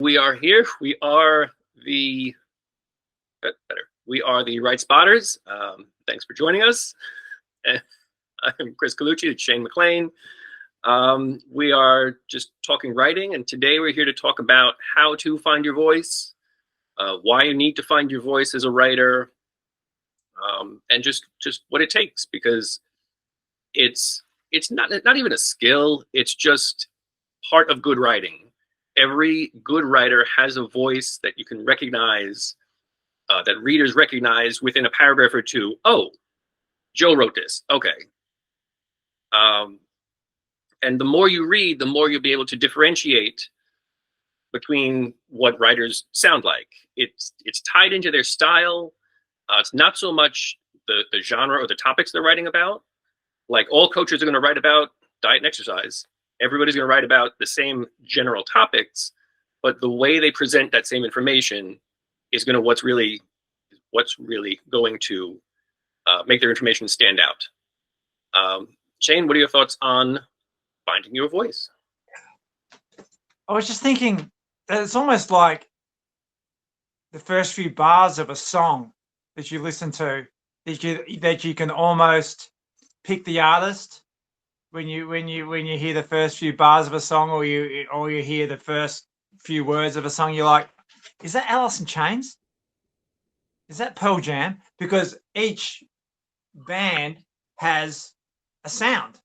We are here. We are the Right Spotters. Thanks for joining us. I'm Chris Colucci. It's Shane McLean. We are just talking writing, and today we're here to talk about how to find your voice, why you need to find your voice as a writer, and just what it takes, because it's not even a skill. It's just part of good writing. Every good writer has a voice that you can recognize, that readers recognize within a paragraph or two. Oh, Joe wrote this. Okay. And the more you read, the more you'll be able to differentiate between what writers sound like. It's tied into their style. It's not so much the genre or the topics they're writing about. Like, all coaches are going to write about diet and exercise. Everybody's going to write about the same general topics, but the way they present that same information is going to what's really going to make their information stand out. Shane, what are your thoughts on finding your voice? I was just thinking that it's almost like the first few bars of a song that you listen to, that you can almost pick the artist when you hear the first few bars of a song, or you hear the first few words of a song. You're like, is that Alice in Chains? Is that Pearl Jam? Because each band has a sound,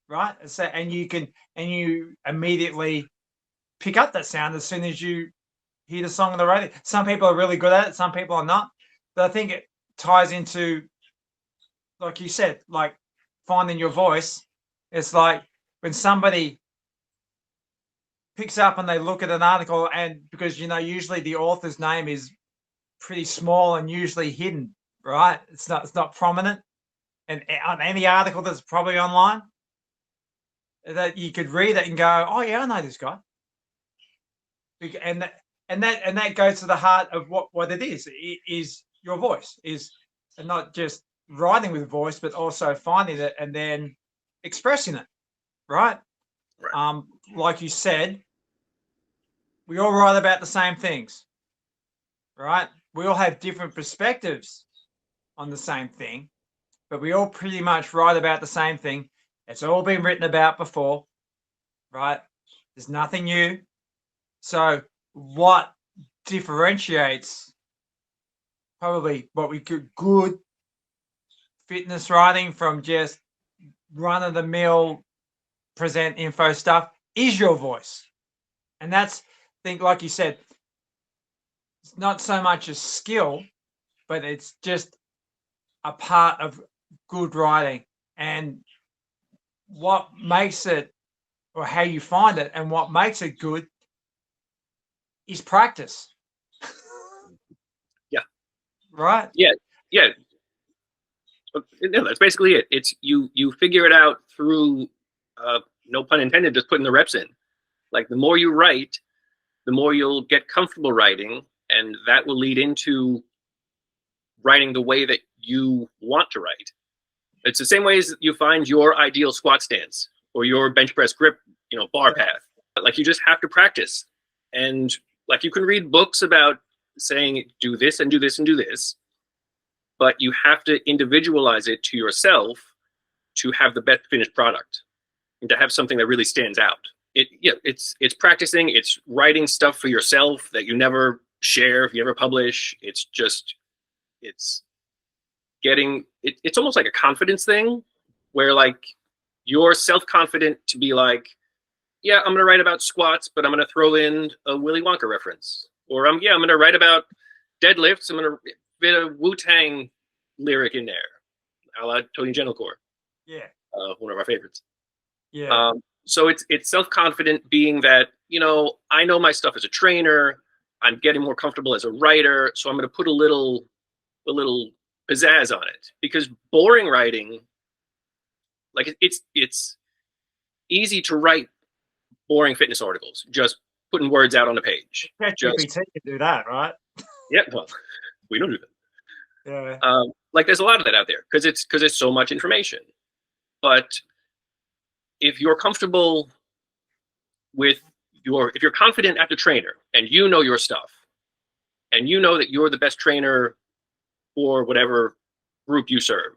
right? So, and you immediately pick up that sound as soon as you hear the song on the radio. Some people are really good at it, some people are not. But I think it ties into, like you said, like finding your voice. It's like when somebody picks up and they look at an article, and because usually the author's name is pretty small and usually hidden, right? It's not prominent, and on any article that's probably online, that you could read it and go, oh yeah, I know this guy. And that goes to the heart of what it is your voice is, and not just writing with voice, but also finding it and then expressing it, right? Like you said, we all write about the same things, right? We all have different perspectives on the same thing, but we all pretty much write about the same thing. It's all been written about before, right? There's nothing new. So what differentiates probably what we could good fitness writing from just run-of-the-mill present info stuff is your voice. And that's, I think, like you said, it's not so much a skill, but it's just a part of good writing. And what makes it, or how you find it, and what makes it good is practice. Yeah. Right? Yeah. No, that's basically it. It's you figure it out through, no pun intended, just putting the reps in. Like, the more you write, the more you'll get comfortable writing, and that will lead into writing the way that you want to write. It's the same way as you find your ideal squat stance or your bench press grip, bar path. Like, you just have to practice. And like, you can read books about saying do this and do this and do this, but you have to individualize it to yourself to have the best finished product and to have something that really stands out. It's practicing. It's writing stuff for yourself that you never share, if you ever publish. It's almost like a confidence thing, where like you're self-confident to be like, yeah, I'm going to write about squats, but I'm going to throw in a Willy Wonka reference. Or I'm going to write about deadlifts. I'm going to fit a Wu-Tang lyric in there, a la Tony Gentlecore. Yeah. One of our favorites. Yeah. So it's self-confident, being that, I know my stuff as a trainer. I'm getting more comfortable as a writer. So I'm going to put a little pizzazz on it, because boring writing, like, it's easy to write boring fitness articles, just putting words out on a page. ChatGPT can do that, right? Yeah, well, we don't do that. Yeah. Like, there's a lot of that out there because it's so much information. But if you're comfortable with if you're confident at the trainer and you know your stuff and you know that you're the best trainer for whatever group you serve,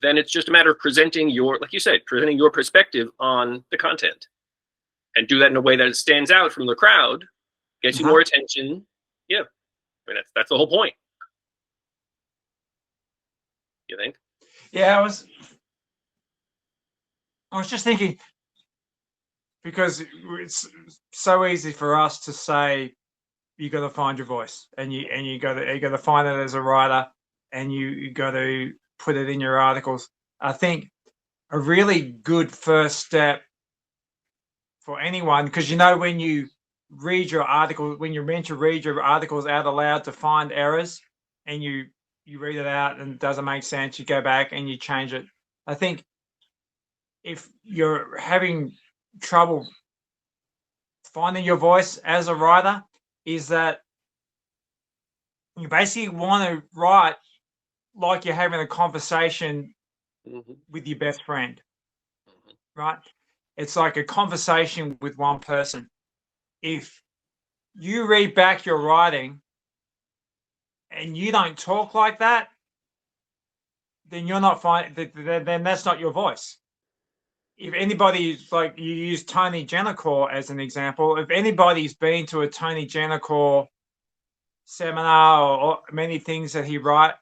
then it's just a matter of presenting your, like you said, presenting your perspective on the content, and do that in a way that it stands out from the crowd, gets you more attention. Yeah, I mean, that's the whole point. You think? Yeah, I was just thinking, because it's so easy for us to say you got to find your voice, and you got to find it as a writer, and you got to put it in your articles. I think a really good first step for anyone, because when you read your article, when you're meant to read your articles out aloud to find errors, and you read it out and it doesn't make sense, you go back and you change it. I think if you're having trouble finding your voice as a writer, is that you basically want to write like you're having a conversation with your best friend, right? It's like a conversation with one person. If you read back your writing and you don't talk like that, then you're not fine. Then that's not your voice. If anybody's, like, you use Tony Gennacore as an example, if anybody's been to a Tony Gennacore seminar or many things that he writes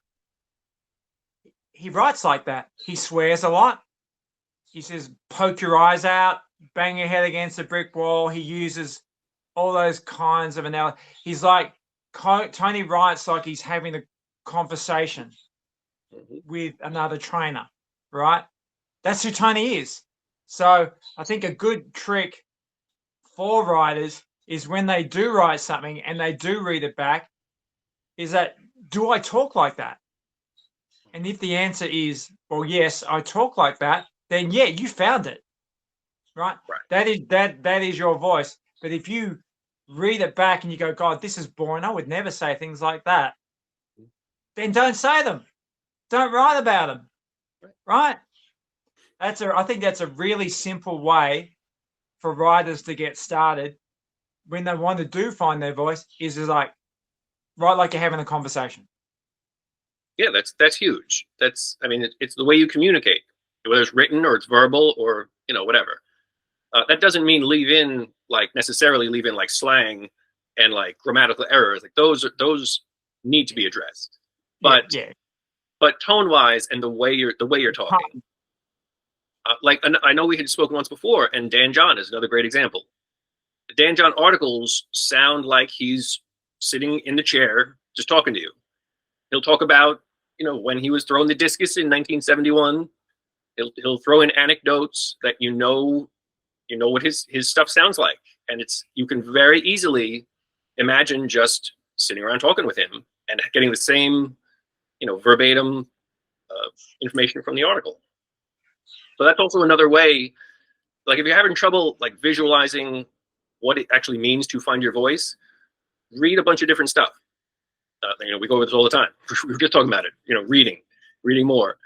like that. He swears a lot. He says, poke your eyes out, bang your head against a brick wall. He uses all those kinds of analogy. He's like, Tony writes like he's having a conversation with another trainer, right? That's who Tony is. So I think a good trick for writers is when they do write something and they do read it back, is that, do I talk like that? And if the answer is, well, yes, I talk like that, then yeah, you found it, right? That is your voice. But if you read it back and you go, God, this is boring, I would never say things like that, then don't say them. Don't write about them, right? I think that's a really simple way for writers to get started when they want to find their voice, is like, write like you're having a conversation. Yeah, that's huge. I mean, it's the way you communicate, whether it's written or it's verbal or whatever. That doesn't mean necessarily leave in like slang and like grammatical errors. Like those need to be addressed. But but tone wise and the way you're talking. I know we had spoken once before, and Dan John is another great example. The Dan John articles sound like he's sitting in the chair just talking to you. He'll talk about, when he was throwing the discus in 1971. He'll throw in anecdotes that what his stuff sounds like, and you can very easily imagine just sitting around talking with him and getting the same, verbatim information from the article. So that's also another way. Like if you're having trouble like visualizing what it actually means to find your voice, read a bunch of different stuff. We go over this all the time. We were just talking about it. Reading more.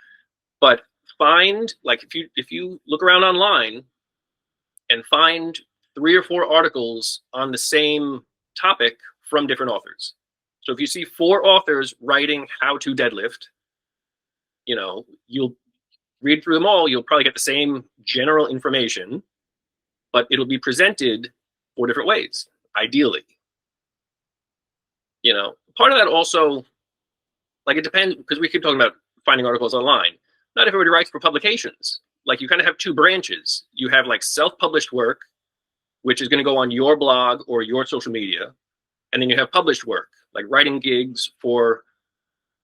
But find, like, if you look around online and find 3 or 4 articles on the same topic from different authors. So if you see 4 authors writing how to deadlift, you'll read through them all. You'll probably get the same general information, but it'll be presented 4 different ways, ideally. Part of that also, like, it depends, because we keep talking about finding articles online. Not everybody writes for publications. Like, you kind of have 2 branches. You have like self-published work, which is going to go on your blog or your social media. And then you have published work, like writing gigs for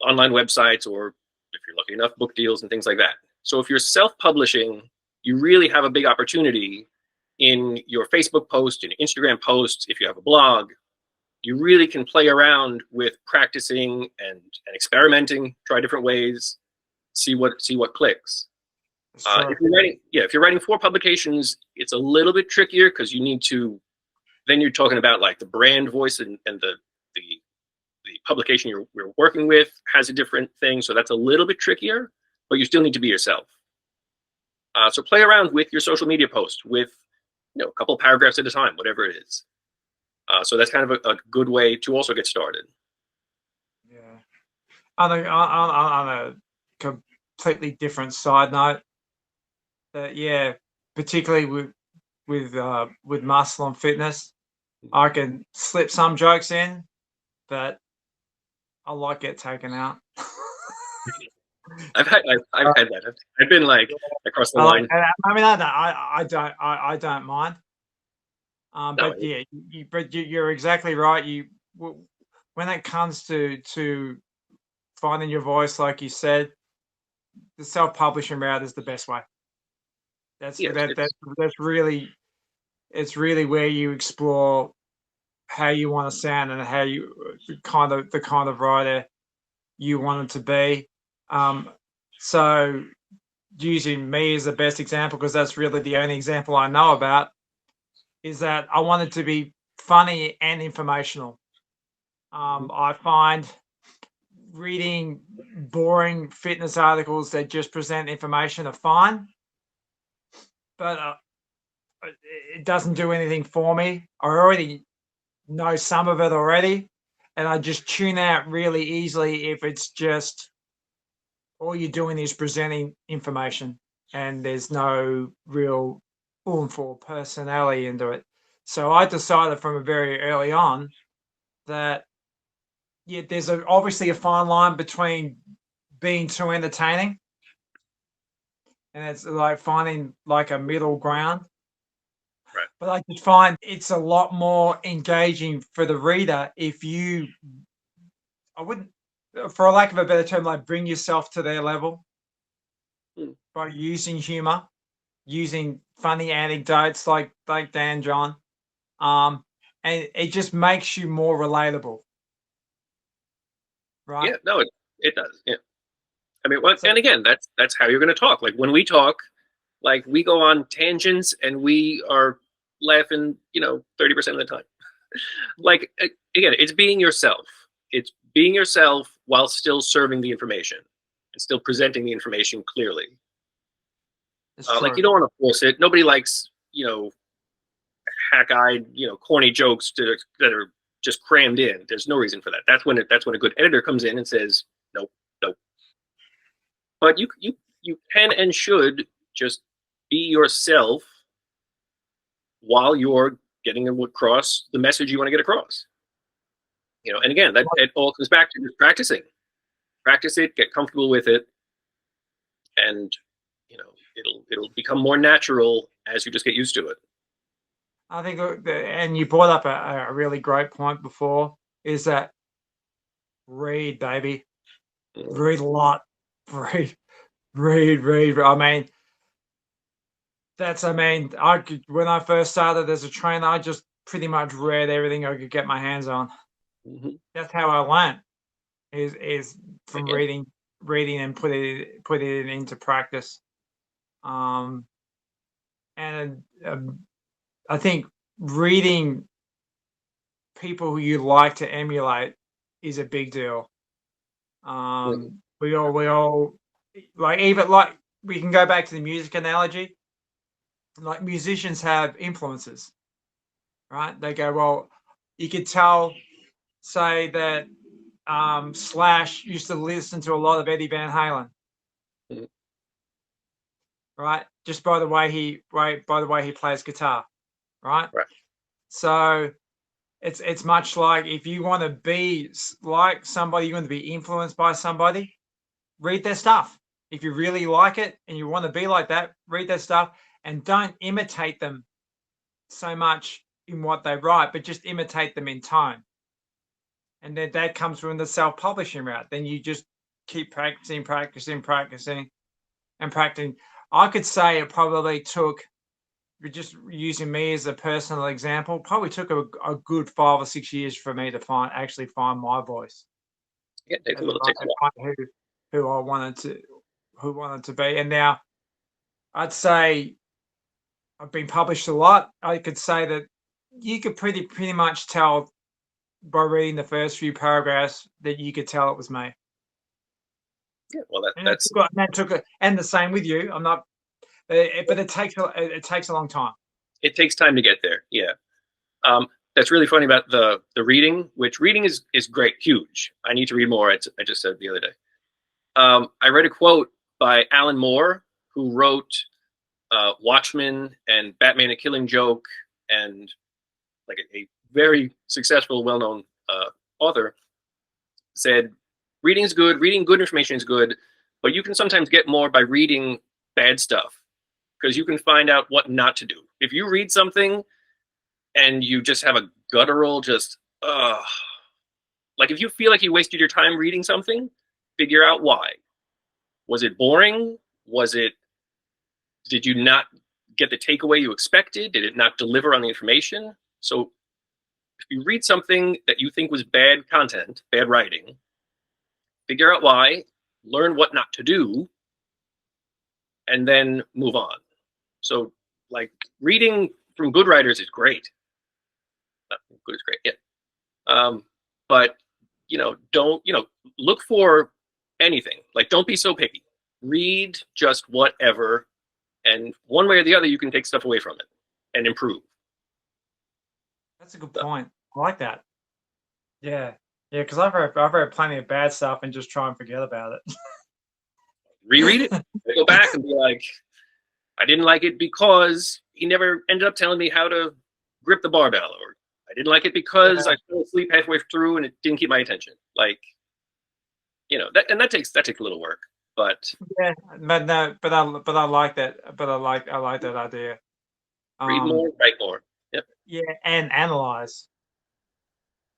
online websites, or if you're lucky enough, book deals and things like that. So if you're self-publishing, you really have a big opportunity in your Facebook post, in Instagram posts. If you have a blog, you really can play around with practicing and experimenting, try different ways, see what clicks. If you're writing for publications, it's a little bit trickier, because then you're talking about like the brand voice, and the publication you're working with has a different thing. So that's a little bit trickier, but you still need to be yourself. So play around with your social media posts, with a couple paragraphs at a time, whatever it is. So that's kind of a good way to also get started. Yeah. On a completely different side note, that yeah, particularly with muscle and fitness, I can slip some jokes in, but I like get taken out. I've had that. I've been like across the I like. line. I mean, I don't mind. No, But yeah, you're exactly right. When it comes to finding your voice, like you said, the self-publishing route is the best way. That's yes, that it's that's really it's really where you explore how you want to sound and how you the kind of writer you want it to be. So using me as the best example, because that's really the only example I know about, is that I want it to be funny and informational. I find reading boring fitness articles that just present information are fine, but it doesn't do anything for me. I already know some of it already, and I just tune out really easily if it's just all you're doing is presenting information and there's no real oomph or personality into it. So I decided from a very early on that yeah, there's obviously a fine line between being too entertaining and it's like finding like a middle ground. right. But I just find it's a lot more engaging for the reader if you, I wouldn't, for a lack of a better term, like bring yourself to their level Mm. by using humor, using funny anecdotes like Dan John, and it just makes you more relatable, right? Yeah, no, it does. Yeah. I mean, well, So and again, that's how you're going to talk. Like when we talk, like we go on tangents and we are laughing, 30% of the time. Like again, it's being yourself. It's being yourself while still serving the information and still presenting the information clearly. it's Like you true. don't want to force it. Nobody likes, hack-eyed, corny jokes that are just crammed in. There's no reason for that. That's when a good editor comes in and says, nope, nope. But you can and should just be yourself while you're getting across the message you want to get across. And again, that it all comes back to just practicing. Practice it, get comfortable with it, and it'll become more natural as you just get used to it. I think, and you brought up a really great point before, is that read, baby, Mm. read a lot, read, read. I mean, when I first started as a trainer, I just pretty much read everything I could get my hands on. Mm-hmm. That's how I learned is from Again, reading and put it into practice. Um, and I think reading people who you like to emulate is a big deal. mm-hmm. We all like even like we can go back to the music analogy. Like musicians have influences, right? They go, well, you could tell, say that Slash used to listen to a lot of Eddie Van Halen, Mm-hmm. right? Just by the way he plays guitar, right? Right. So it's much like if you want to be like somebody, you want to be influenced by somebody, read their stuff. If you really like it and you want to be like that, read their stuff and don't imitate them so much in what they write, but just imitate them in tone. And then that comes from the self-publishing route. Then you just keep practicing, and practicing. I could say it probably took, just using me as a personal example, probably took a good 5 or 6 years for me to actually find my voice Yeah, it takes a as a little, it takes a writer, while. find who I wanted to who wanted to be. And now I'd say I've been published a lot. I could say that you could pretty much tell by reading the first few paragraphs that you could tell it was me. Yeah, well, And that's and the same with you. I'm not, but it takes a long time. It takes time to get there. Yeah. That's really funny about the reading, which reading is great, huge. I need to read more. I just said the other day. I read a quote by Alan Moore, who wrote Watchmen and Batman: A Killing Joke, and like a very successful, well-known author, said, "Reading is good. Reading good information is good, but you can sometimes get more by reading bad stuff because you can find out what not to do. If you read something and you just have a guttural, just like if you feel like you wasted your time reading something, figure out why. Was it boring? Did you not get the takeaway you expected? Did it not deliver on the information? So if you read something that you think was bad content, bad writing, figure out why, learn what not to do, and then move on. So like reading from good writers is great. Good is great, yeah. But don't look for anything. Like, don't be so picky. Read just whatever, and one way or the other, you can take stuff away from it and improve. That's a good point. I like that. Yeah, yeah, because I've read plenty of bad stuff and just try and forget about it. Reread it. Go back and be like, I didn't like it because he never ended up telling me how to grip the barbell, or I didn't like it because I fell asleep halfway through and it didn't keep my attention. Like, that takes a little work, but yeah, but no, but I like that. But I like that idea. read more, write more. Yep. Yeah, and analyze.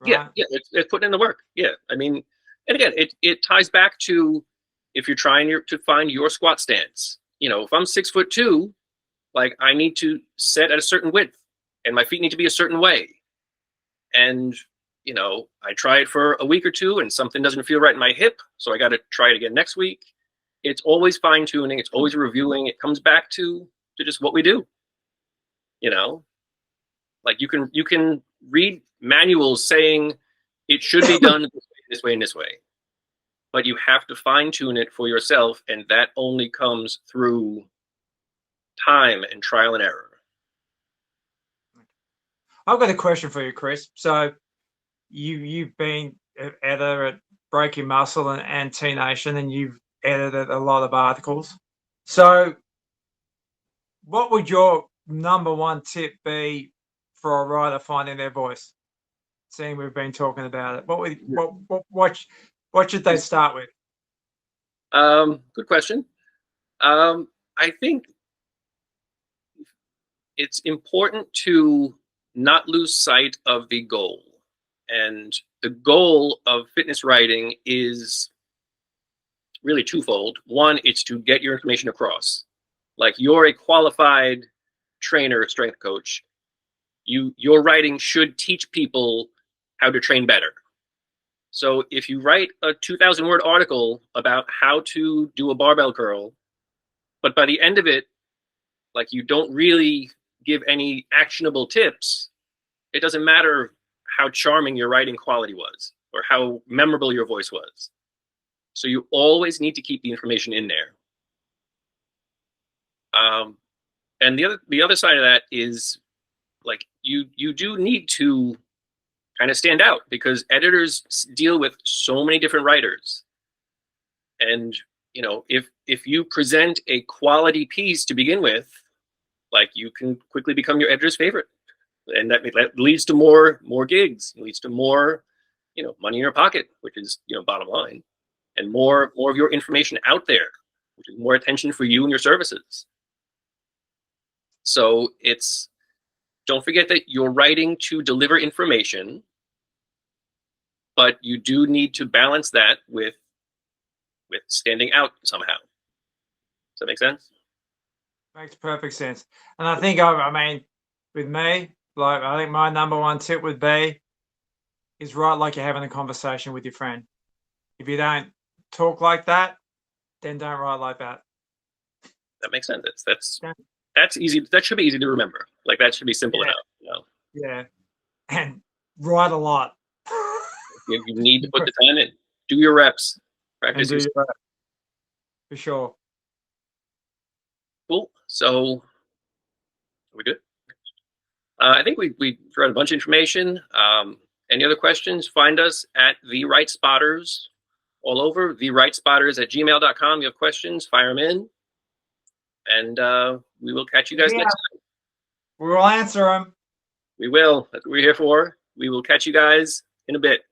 Right? Yeah. It's putting in the work. Yeah. I mean, and again, it ties back to if you're trying to find your squat stance. If I'm 6'2", like I need to set at a certain width, and my feet need to be a certain way. And I try it for a week or two, and something doesn't feel right in my hip, so I got to try it again next week. It's always fine tuning. It's always reviewing. It comes back to just what we do. Like you can read manuals saying it should be done this way and this way, but you have to fine tune it for yourself, and that only comes through time and trial and error. I've got a question for you, Chris. So you've been an editor at Breaking Muscle and T Nation, and you've edited a lot of articles. So what would your number one tip be for a writer finding their voice? Seeing we've been talking about it, what should they start with? Good question. I think it's important to not lose sight of the goal. And the goal of fitness writing is really twofold. One, it's to get your information across. Like, you're a qualified trainer, strength coach. Your writing should teach people how to train better. So if you write a 2,000-word article about how to do a barbell curl, but by the end of it, like, you don't really give any actionable tips, it doesn't matter how charming your writing quality was or how memorable your voice was. So you always need to keep the information in there. And the other side of that is, like, you do need to kind of stand out, because editors deal with so many different writers. And if you present a quality piece to begin with, like, you can quickly become your editor's favorite, and that leads to more gigs. It leads to more money in your pocket, which is bottom line, and more of your information out there, which is more attention for you and your services. So don't forget that you're writing to deliver information, but you do need to balance that with standing out somehow. Does that make sense? Makes perfect sense. And I think, I mean, with me, like, I think my number one tip would be is write like you're having a conversation with your friend. If you don't talk like that, then don't write like that. That makes sense. That's easy. That should be easy to remember. Like, that should be simple enough. Yeah. And write a lot. You need to put the time in. Do your reps. Practice your reps. For sure. Cool. So, are we good? I think we threw out a bunch of information. Any other questions? Find us at The Right Spotters all over. TheRightSpotters@gmail.com. You have questions, fire them in. And we will catch you guys next time. We'll answer them. We will. That's what we're here for. We will catch you guys in a bit.